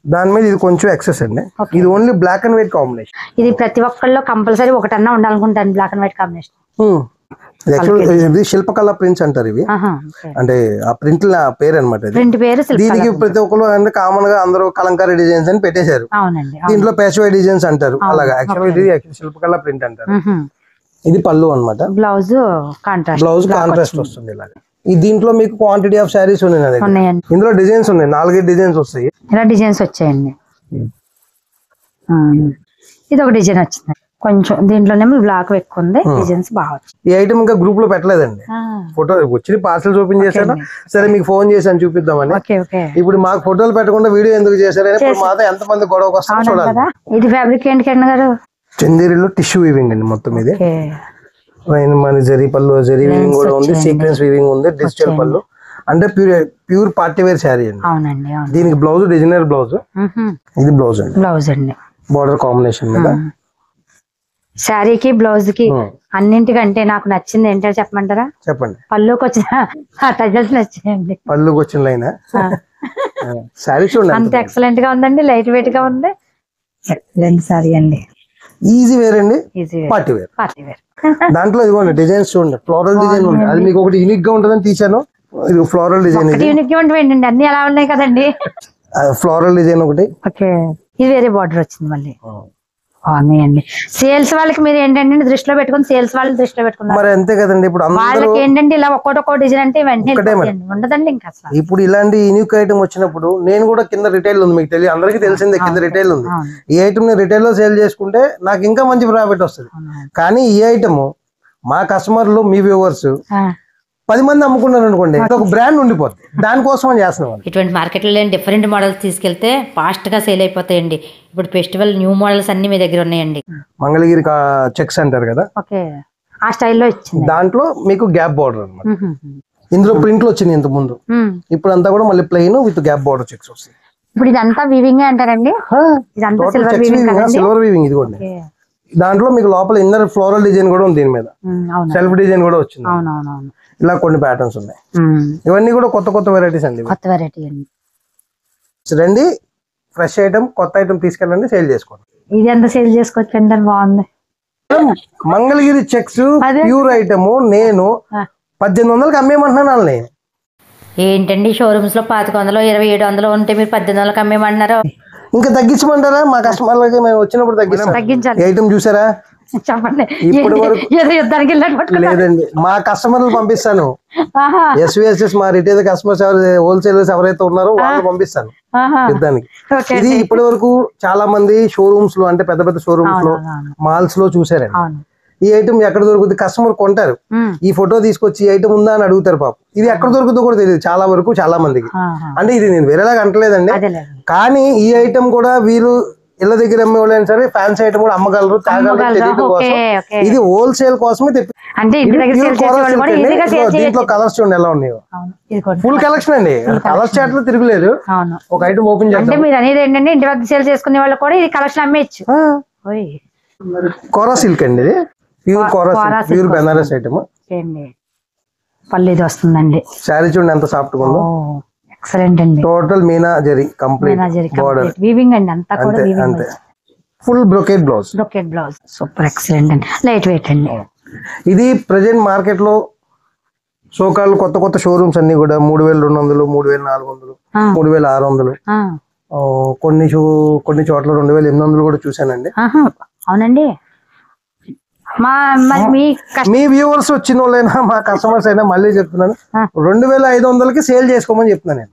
దాని మీద ఇది కొంచెం ఎక్సెస్ అండి. ఇది only black and white combination. ఇది ప్రతి ఒక్కళ్ళు కంపల్సరీ ఒకటన్నా ఉండాలనుకుంటాను, బ్లాక్ అండ్ వైట్ కాంబినేషన్. ఇది శిల్పకళ ప్రింట్స్ అంటారు ఇవి. అంటే ఆ ప్రింట్ పేరు అనమాట. దీనికి ప్రతి ఒక్కరు అంటే కామన్ గా అందరూ కలంకారీ డిజైన్స్ అని పెట్టేశారు. దీంట్లో పేచవై డిజైన్స్ అంటారు. అలాగా యాక్చువల్ ఇది శిల్పకళ ప్రింట్ అంటారు. ఇది పళ్ళు అనమాట. బ్లౌజ్ కాంట్రాస్ట్ వస్తుంది ఇలాగా. ఈ దీంట్లో మీకు క్వాంటిటీ ఆఫ్ శారీస్ ఉన్నాయి. ఇందులో డిజైన్స్ ఉన్నాయి, 4-5 డిజైన్స్ వస్తాయి. ఇలా డిజైన్స్ వచ్చాయండి. ఇది ఒక డిజైన్ వచ్చింది కొంచెం, దీంట్లోనేమో బ్లాక్ ఎక్కువ ఉంది, డిజైన్స్ బాగా వచ్చాయి. ఈ ఐటమ్ ఇంకా గ్రూప్ లో పెట్టలేదండి. ఫోటో వచ్చి పార్సల్ ఓపెన్ చేశాను, సరే మీకు ఫోన్ చేశాను చూపిద్దామని. ఇప్పుడు మాకు ఫోటోలు పెట్టకుండా వీడియో ఎందుకు చేశారని ఇప్పుడు మాతో ఎంత మంది గొడవకు వస్తారో చూడాలి. ఇది ఫ్యాబ్రిక్ ఏంటి కిరణ్ గారు? చందేరిలో టిష్యూ వీవింగ్ అండి మొత్తం. ఇది మన జరీ పళ్ళు, జరీ వీవింగ్ కూడా ఉంది, సీక్వెన్స్ వీవింగ్ ఉంది, డిజిటల్ పళ్ళు. అంటే ప్యూర్ పార్టీ వేర్ శారీ అండి. దీనికి బ్లౌజ్ డిజైనర్ బ్లౌజ్. ఇది బ్లౌజ్ అండి, బోర్డర్ కాంబినేషన్ మీద. శారీకి బ్లౌజ్ కి అన్నింటికంటే నాకు నచ్చింది ఏంటో చెప్పమంటారా? చెప్పండి. పళ్ళుకి వచ్చిన టజల్స్ నచ్చాయండి. పళ్ళుకి వచ్చిన లైన్ సారీ చూడండి అంత ఎక్సలెంట్ గా ఉందండి, లైట్ వెయిట్ గా ఉంది. ఎక్సలెంట్ సారీ అండి, ఈజీ వేర్ అండి, easy party wear. Party wear. దాంట్లో ఇదిగోండి డిజైన్స్ చూడండి, ఫ్లోరల్ డిజైన్ ఉంది. అది మీకు ఒకటి యూనిక్ గా ఉంటుందని తీసాను. ఇది ఫ్లోరల్ డిజైన్, ఇది యూనిక్ గా ఏంటండి, అన్ని ఎలా ఉన్నాయి కదండి. ఫ్లోరల్ డిజైన్ ఒకటి. ఓకే, ఇది వేరే బార్డర్ వచ్చింది మళ్ళీ. బాగున్నాయండి. సేల్స్ వాళ్ళకి మీరు ఏంటంటే దృష్టిలో పెట్టుకుని, సేల్స్ వాళ్ళని దృష్టిలో పెట్టుకున్నారు. మరి అంతే కదండి. ఇప్పుడు వాళ్ళకి ఏంటంటే ఇలా ఒక్కొక్క డిజైన్ అంటే వెంటనే ఉండదండి ఇంకా అసలు. ఇప్పుడు ఇలాంటి యూనిక్ ఐటమ్ వచ్చినప్పుడు నేను కూడా కింద రిటైల్ ఉంది, మీకు తెలియదు, అందరికీ తెలిసిందే కింద రిటైల్ ఉంది. ఈ ఐటమ్ ని రిటైల్ లో సేల్ చేసుకుంటే నాకు ఇంకా మంచి ప్రాఫిట్ వస్తుంది. కానీ ఈ ఐటమ్ మా కస్టమర్లు, మీ వ్యూవర్స్ 10 మంది అమ్ముకున్నారు అనుకోండి, ఒక బ్రాండ్ ఉండిపోతుంది. దానికోసం చేస్తున్నాం. ఇటువంటి మార్కెట్లో లేని డిఫరెంట్ మోడల్స్ తీసుకెళ్తే ఫాస్ట్ గా సేల్ అయిపోతాయండి. ఇప్పుడు ఫెస్టివల్ న్యూ మోడల్స్ అన్ని మీ దగ్గర ఉన్నాయండి. మంగళగిరి చెక్స్ అంటారు కదా, ఓకే, ఆ స్టైల్లో ఇచ్చింది. దాంట్లో మీకు గ్యాప్ బార్డర్ అన్నమాట. ఇందులో ప్రింట్లు వచ్చింది ఇంత ముందు, ఇప్పుడు అంతా కూడా మళ్ళీ plain with gap border checks వస్తాయి. ఇప్పుడు ఇదంతా వీవింగ్ అంటారండి, ఇదంతా సిల్వర్ వీవింగ్. ఇది కూడా దాంట్లో మీకు లోపల ఇన్నర్ ఫ్లోరల్ డిజైన్ కూడా ఉంది, దీని మీద సెల్ఫ్ డిజైన్ కూడా వచ్చింది. ఇలా కొన్ని ప్యాటర్న్స్ ఉన్నాయి. ఇవన్నీ కూడా కొత్త కొత్త వెరైటీస్ అండి, కొత్త వెరైటీ అండి. రండి, ఫ్రెష్ ఐటమ్, కొత్త ఐటమ్ తీసుకెళ్ళండి, సేల్ చేసుకోండి. ఇది ఎంత సేల్ చేసుకోవచ్చు అండి, బాగుంది. మంగళగిరి చెక్స్ ప్యూర్ ఐటమ్ నేను 1800కి అమ్మేయమంటున్నాను వాళ్ళని. ఏంటండి షోరూమ్స్ లో 500, 2700 ఉంటే మీరు 1800కి అమ్మేయమంటున్నారు. ఇంకా తగ్గించమంటారా? మా కస్టమర్లకి మేము వచ్చినప్పుడు తగ్గించాలి. ఐటమ్ చూసారా, చెప్పండి. ఇప్పుడు వరకు లేదండి, మా కస్టమర్లు పంపిస్తాను. SVSS మా రిటైల్ కస్టమర్స్ హోల్సేలర్స్ ఎవరైతే ఉన్నారో వాళ్ళు పంపిస్తాను యుద్ధానికి. ఇది ఇప్పటి వరకు చాలా మంది షోరూమ్స్ లో, అంటే పెద్ద పెద్ద షోరూమ్స్ లో, మాల్స్ లో చూసారండి. ఈ ఐటమ్ ఎక్కడ దొరుకుతుంది, కస్టమర్ కొంటారు, ఈ ఫోటో తీసుకొచ్చి ఈ ఐటమ్ ఉందా అని అడుగుతారు. పాపం ఇది ఎక్కడ దొరుకుతుందో కూడా తెలియదు చాలా వరకు, చాలా మందికి. అంటే ఇది నేను వేరేలాగా అంటలేదండి, కానీ ఈ ఐటమ్ కూడా వీరు ఇళ్ళ దగ్గర అమ్మేవాళ్ళైనా సరే ఫ్యాన్సీ ఐటమ్ కూడా అమ్మగలరు, ఇది హోల్సేల్ కోసమే దీంట్లో కలర్స్ చూడండి ఎలా ఉన్నాయో. ఫుల్ కలెక్షన్ అండి, కలర్స్ చాట్ లో తిరుగులేదు. ఒక ఐటమ్ ఓపెన్ చేస్తే మీరు అనేది ఏంటంటే ఇంటి వద్ద సేల్ చేసుకునే వాళ్ళు కూడా ఇది కలెక్షన్ అమ్మేయచ్చు. కోరా సిల్క్ అండి, ఇది ప్యూర్ కోరా, ప్యూర్ బెనారస్ ఐటమ్. పళ్ళు ఇది వస్తుందండి. శారీ చూడండి ఎంత సాఫ్ట్ గా ఉందో, ఎక్సలెంట్ అండి. Total Meena zari complete border, weaving అండి, అంతా కూడా అంతే. Full brocade blouse, super excellent అండి, లైట్ వెయిట్ అండి. ఇది ప్రెజెంట్ మార్కెట్ లో సోకాల్ కొత్త కొత్త షోరూమ్స్ అన్ని కూడా 3200, 3400, 3600, కొన్ని చోట్ల 2800 కూడా చూసానండి. అవునండి. మీ వ్యూవర్స్ వచ్చిన వాళ్ళైనా, మా కస్టమర్స్ అయినా మళ్ళీ చెప్తున్నాను, 2500కి సేల్ చేసుకోమని చెప్తున్నాను నేను.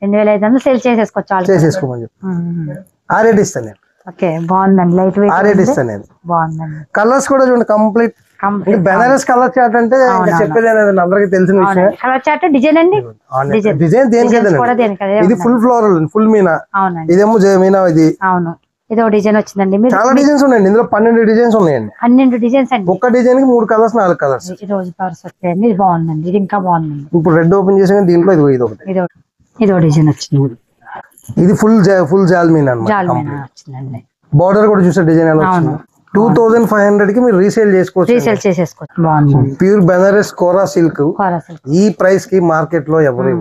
2500 సేల్ చేసేసుకోమని చెప్తాను. ఆ రేట్ ఇస్తాను నేను. ఓకే, బాగుందండి, లైట్ వెయిట్. ఆ రేట్ ఇస్తాను నేను. బాగుందండి. కలర్స్ కూడా చూడండి కంప్లీట్ బెనారస్ కలర్ చార్ట్ అంటే చెప్పేది అందరికి తెలిసిన విషయం. కలర్ చార్ట్ డిజైన్ అండి, డిజైన్ దేనికైనా ఇది ఫుల్ ఫ్లోరల్, ఫుల్ మీనా. ఇదేమో మీనా. ఇది అవును, ఇదో డిజైన్ వచ్చిందండి. చాలా డిజైన్స్ ఉన్నాయండి ఇందులో, 12 డిజైన్స్ ఉన్నాయండి. 12 డిజైన్స్ అండి. ఒక్క డిజైన్ కి 3 కలర్స్, 4 కలర్స్. ఈ రోజు ఫ్లవర్స్ వచ్చాయండి, ఇది బాగుందండి, ఇది ఇంకా బాగుందండి. ఇప్పుడు రెడ్ ఓపెన్ చేసాం, దీంట్లో ఇది ఒకటి, ఇదో డిజైన్ వచ్చింది. ఇది ఫుల్ జాల్మీన్ అన్నమాట. బార్డర్ కూడా చూసే డిజైన్ ఎలా వచ్చింది. 2500కి మీరు రీసేల్ చేసుకోవచ్చు. ప్యూర్ బెనారస్ కోరా సిల్క్ ఈ ప్రైస్ కి మార్కెట్ లో ఎవరు.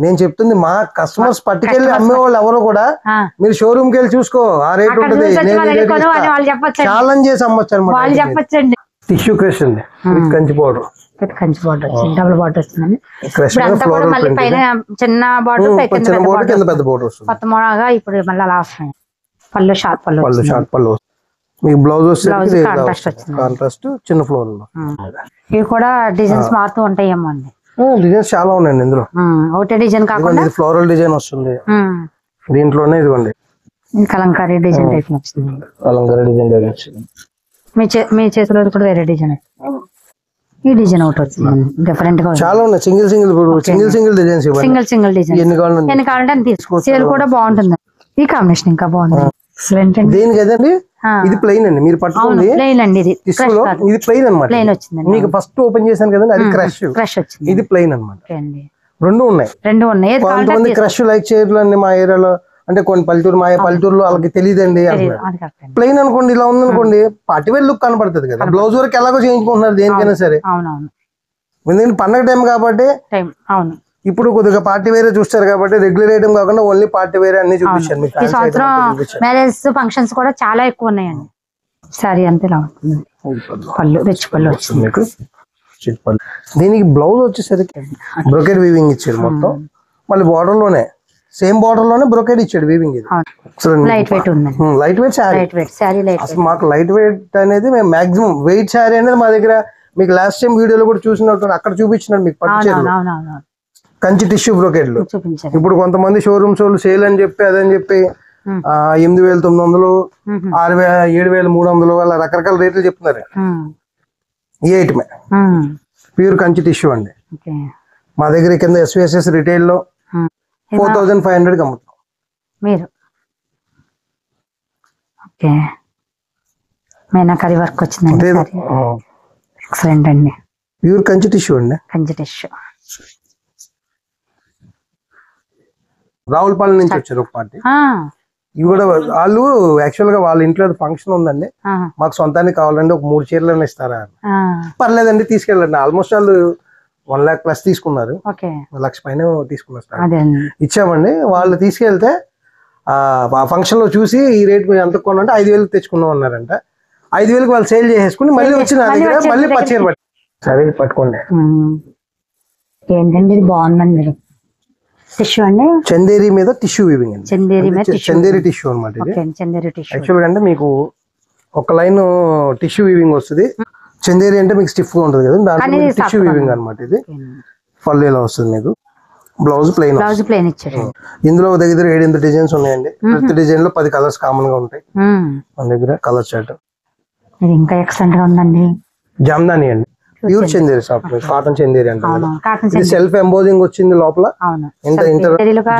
నేను చెప్తుంది మా కస్టమర్స్ పట్టుకెళ్ళి అమ్మే వాళ్ళు ఎవరు కూడా మీరు షోరూమ్ కి వెళ్ళి చూసుకో, ఆ రేట్ ఉంటుంది. ఛాలెంజ్ చేసి అమ్మొచ్చు అనమాట. టిష్యూ క్రష్ ఉంది with Kanchi powder, double border వచ్చిందండి. చిన్న బార్డర్ కింద పెద్ద బార్డర్ వస్తుంది. కొత్త మోడల్గా ఇప్పుడు మళ్ళీ అలా వస్తున్నాయి. పళ్ళు షార్ట్ పళ్ళు, మీకు బ్లౌజ్ వస్తుంది కాంట్రాస్ట్, చిన్న ఫ్లోర్ లో. ఇవి కూడా డిజైన్స్ మారుతూ ఉంటాయేమో అండి. డిజైన్స్ చాలా ఉన్నాయండి ఇందులో. ఒకటే డిజైన్ కాకుండా ఫ్లోరల్ డిజైన్ వస్తుంది దీంట్లోనే. ఇదిగోండి కలంకారీ డిజైన్ టైప్ వచ్చింది. కలంకారీ డిజైన్ మీ చేతిలో కూడా వేరే డిజైన్. ఈ డిజైన్ ఒకటి వచ్చింది డిఫరెంట్ గా. చాలా ఉన్నాయి, సింగిల్ డిజైన్స్, సింగిల్ డిజైన్. ఎన్ని కావాలంటే అని తీసుకోవచ్చు. సేల్ కూడా బాగుంటుంది. ఈ కాంబినేషన్ ఇంకా బాగుంది. దేనికి కదండి, ఇది ప్లెయిన్ అండి. మీరు పట్టుకుంది ప్లెయిన్ అండి, ఇది ప్లెయిన్ అనమాట. ప్లెయిన్ వచ్చింది. మీకు ఫస్ట్ ఓపెన్ చేశాను కదండి, అది క్రష్ వచ్చింది. ఇది ప్లెయిన్ అనమాట. రెండు ఉన్నాయి. కొంతమంది క్రష్ లైక్ చేయర్లండి మా ఏరియాలో, అంటే కొన్ని పల్లెటూరులో వాళ్ళకి తెలియదండి. ప్లెయిన్ అనుకోండి, ఇలా ఉంది అనుకోండి, పార్టీవేర్ లుక్ కనబడుతుంది కదా. బ్లౌజ్ వరకు ఎలాగో చేయించుకుంటున్నారు దేనికైనా సరే. ఎందుకంటే పండగ టైం కాబట్టి ఇప్పుడు కొద్దిగా పార్టీ వేరే చూస్తారు కాబట్టి రెగ్యులర్ ఐటమ్ కాకుండా ఓన్లీ పార్టీ వేరే అన్ని చూపించాను మీకు. ఈ సంవత్సరం మ్యారేజ్ ఫంక్షన్స్ కూడా చాలా ఎక్కువ ఉన్నాయండి. సారీ అంతే ఇలా ఉంటుంది. పళ్ళు రిచ్ పళ్ళు వచ్చింది మీకు. దీనికి బ్లౌజ్ వచ్చేసరికి బ్రోకెడ్ వీవింగ్ ఇచ్చాడు మొత్తం. మళ్ళీ బార్డర్ లోనే సేమ్ బార్డర్ లోనే బ్రోకెడ్ ఇచ్చాడు వీవింగ్. ఇది లైట్ వెయిట్ ఉందండి. Light weight sari. అసలు మాకు లైట్ వెయిట్ అనేది మేము మాక్సిమం వెయిట్ శారీ అనేది మా దగ్గర మీకు లాస్ట్ టైం వీడియోలో కూడా చూసినట్టు అక్కడ చూపించినట్టు మీకు పట్టు కంచి టిష్యూ బ్రోకెడ్లు. ఇప్పుడు కొంతమంది షోరూమ్స్ వాళ్ళు సేల్ అని చెప్పి అదని చెప్పి 8,900 7,300 అలా రకరకాల రేట్లు చెప్తున్నారు. ఈ ఐటమే ప్యూర్ కంచి టిష్యూ అండి. మా దగ్గర కింద SVSS రిటైల్ లో 4,500 అమ్ముతాం మీరు. మీనాకరి వర్క్ వచ్చిందండి. ఎక్సలెంట్ అండి. ప్యూర్ కంచి టిష్యూ అండి. కంచి టిష్యూ. రావులపాలెం నుంచి వచ్చారు ఒక పార్టీ. ఇవి కూడా వాళ్ళు యాక్చువల్ గా వాళ్ళ ఇంట్లో ఫంక్షన్ ఉందండి, మాకు సొంతానికి కావాలండి ఒక 3 చీరలు ఇస్తారా. పర్లేదండి తీసుకెళ్ళండి. ఆల్మోస్ట్ వాళ్ళు 1 lakh ప్లస్ తీసుకున్నారు. 1 లక్ష పైన తీసుకున్నారు. ఇచ్చామండి. వాళ్ళు తీసుకెళ్తే ఆ ఫంక్షన్ లో చూసి ఈ రేట్ ఎంత కొనంటే 5,000 తెచ్చుకున్నాం అన్నారంట. 5,000 వాళ్ళు సేల్ చేసేసుకుని మళ్ళీ వచ్చి నా దగ్గర మళ్ళీ పచ్చేర పట్టి సరే పట్టుకోండి. ఏంటండి ఇది బాగుందండి. టిష్యూ అండి. చందేరి మీద టిష్యూ వీవింగ్ అండి. చందేరి టిష్యూ అనమాట. యాక్చువల్ గా అంటే మీకు ఒక లైన్ టిష్యూ వీవింగ్ వస్తుంది. చందేరి అంటే మీకు స్టిఫ్ గా ఉంటుంది కదా, దాంట్లో టిష్యూ వీవింగ్ అనమాట. ఇది పళ్ళు ఇలా వస్తుంది మీకు. బ్లౌజ్ ప్లెయిన్ ఇచ్చారు. ఇందులో దగ్గర 7-8 డిజైన్స్ ఉన్నాయండి. ప్రతి డిజైన్ లో 10 కలర్స్ కామన్ గా ఉంటాయి మన దగ్గర. కలర్ చార్ట్ ఇంకా ఎక్సలెంట్ గా ఉందండి. జామ్దాని అండి. Pure Chanderi soft cotton Chanderi అంటే సెల్ఫ్ ఎంబోజింగ్ వచ్చింది లోపల.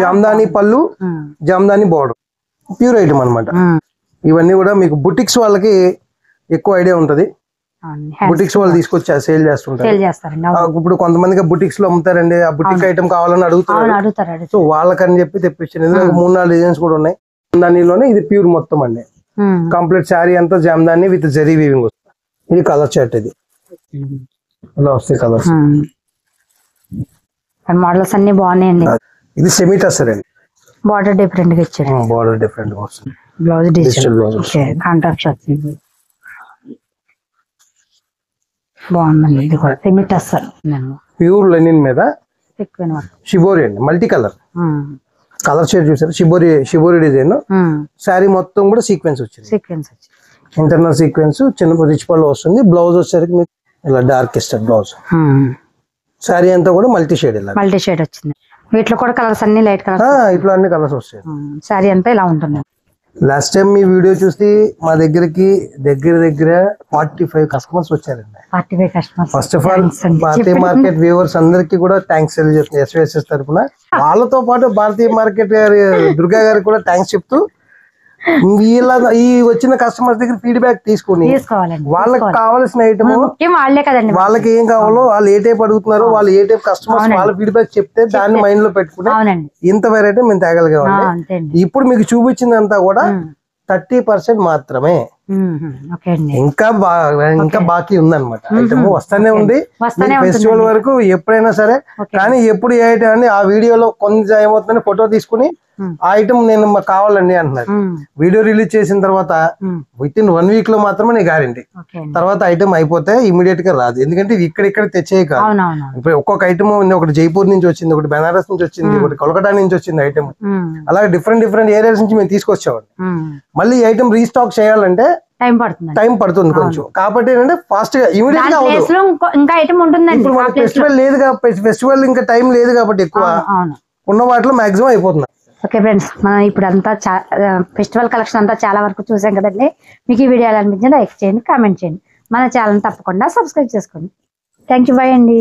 జామ్దాని పళ్ళు, జామ్దాని బార్డర్, ప్యూర్ ఐటమ్ అనమాట. ఇవన్నీ కూడా మీకు బుటిక్స్ వాళ్ళకి ఎక్కువ ఐడియా ఉంటది. బుటిక్స్ వాళ్ళు తీసుకొచ్చి సేల్ చేస్తుంటారు. ఇప్పుడు కొంతమందికి బుటిక్స్ లో అమ్ముతారండి, ఆ బుటిక్ ఐటమ్ కావాలని అడుగుతారు. సో వాళ్ళకని చెప్పి తెప్పించాను. ఇందులో 3-4 డిజైన్స్ కూడా ఉన్నాయి. జామ్దానిలోనే ఇది ప్యూర్ మొత్తం అండి. కంప్లీట్ శారీ అంతా జామ్దాని విత్ జరీ వీవింగ్ వస్తుంది. ఇది కలర్ చార్ట్. ఇది ఇలా వస్తాయి కలర్స్. మోడల్స్ అన్ని బాగున్నాయండి. ఇది సెమీ టసర్ అండి. బార్డర్ డిఫరెంట్ గా ఇచ్చారు. బార్డర్ డిఫరెంట్ గా వస్తుంది. Blouse digital blouse. కాంట్రాస్ట్ వచ్చింది. బాగుందండి. ఇది కూడా సెమీ టసర్ ప్యూర్ లెనిన్ మీద షిబోరి అండి. మల్టీ కలర్ కలర్ షేడ్ చూసారు. Shibori design. శారీ మొత్తం కూడా సీక్వెన్స్ వచ్చింది. ఇంటర్నల్ సీక్వెన్స్ చిన్న రిచ్ పళ్ళు వస్తుంది. బ్లౌజ్ వచ్చేసరికి మీకు ఇలా డార్క్ ఇస్తారు బ్లౌజ్. శారీ అంతా కూడా మల్టీ షేడ్ వచ్చింది. వీటిలో కూడా కలర్స్ అన్ని లైట్ కలర్స్. ఇట్లా అన్ని కలర్స్ వస్తాయి. శారీ అంతా ఇలా ఉంటుంది. లాస్ట్ టైం మీ వీడియో చూసి మా దగ్గరికి దగ్గర 45 కస్టమర్స్ వచ్చారండి. 45 customers. First of all Bharatiya market viewers అందరికి కూడా థ్యాంక్స్ చెప్తున్నా SVSS తరఫున. వాళ్ళతో పాటు భారతీయ మార్కెట్ గారి దుర్గా గారికి కూడా థ్యాంక్స్ చెప్తూ, ఈ వచ్చిన కస్టమర్స్ దగ్గర ఫీడ్బ్యాక్ తీసుకుని వాళ్ళకి కావాల్సిన ఐటమ్ వాళ్ళకి ఏం కావాలో, వాళ్ళు ఏ టైప్ అడుగుతున్నారో, వాళ్ళు ఏ టైప్ కస్టమర్స్ వాళ్ళ ఫీడ్బ్యాక్ చెప్తే దాన్ని మైండ్ లో పెట్టుకుని ఇంత వెరైటీ మేము తేగలిగామండి. ఇప్పుడు మీకు చూపించిందంతా కూడా 30% మాత్రమే. ఇంకా బాకీ ఉందన్నమాట. ఐటమ్ వస్తానే ఉంది ఫెస్టివల్ వరకు ఎప్పుడైనా సరే. కానీ ఎప్పుడు ఏ ఐటమ్ అని ఆ వీడియోలో కొంచెం ఏమవుతుందని ఫోటో తీసుకుని ఆ ఐటమ్ నేను మాకు కావాలండి అంటున్నారు. వీడియో రిలీజ్ చేసిన తర్వాత విత్ ఇన్ 1 week లో మాత్రమే నేను గ్యారెంటీ. తర్వాత ఐటమ్ అయిపోతే ఇమీడియట్ గా రాదు. ఎందుకంటే ఇక్కడ తెచ్చే కాదు. ఇప్పుడు ఒక్కొక్క ఐటమ్ ఒకటి జైపూర్ నుంచి వచ్చింది, ఒకటి బెనారస్ నుంచి వచ్చింది, ఒకటి కోల్కతా నుంచి వచ్చింది ఐటమ్. అలాగే డిఫరెంట్ ఏరియాస్ నుంచి మేము తీసుకొచ్చామండి. మళ్ళీ ఈ ఐటమ్ రీస్టాక్ చేయాలంటే టైం పడుతుంది కొంచెం. కాబట్టి ఏంటంటే ఫాస్ట్ గా ఇమీడియట్ గా ఇప్పుడు మనకి ఫెస్టివల్ లేదు కాబట్టి, ఫెస్టివల్ ఇంకా టైం లేదు కాబట్టి ఎక్కువ ఉన్న వాటిలో మాక్సిమం అయిపోతుంది. ఓకే ఫ్రెండ్స్, మనం ఇప్పుడు అంతా ఫెస్టివల్ కలెక్షన్ అంతా చాలా వరకు చూసాం కదండి. మీకు ఈ వీడియో ఎలా అనిపించింది లైక్ చేయండి, కామెంట్ చేయండి. మన ఛానల్ తప్పకుండా సబ్స్క్రైబ్ చేసుకోండి. Thank you. బై అండి.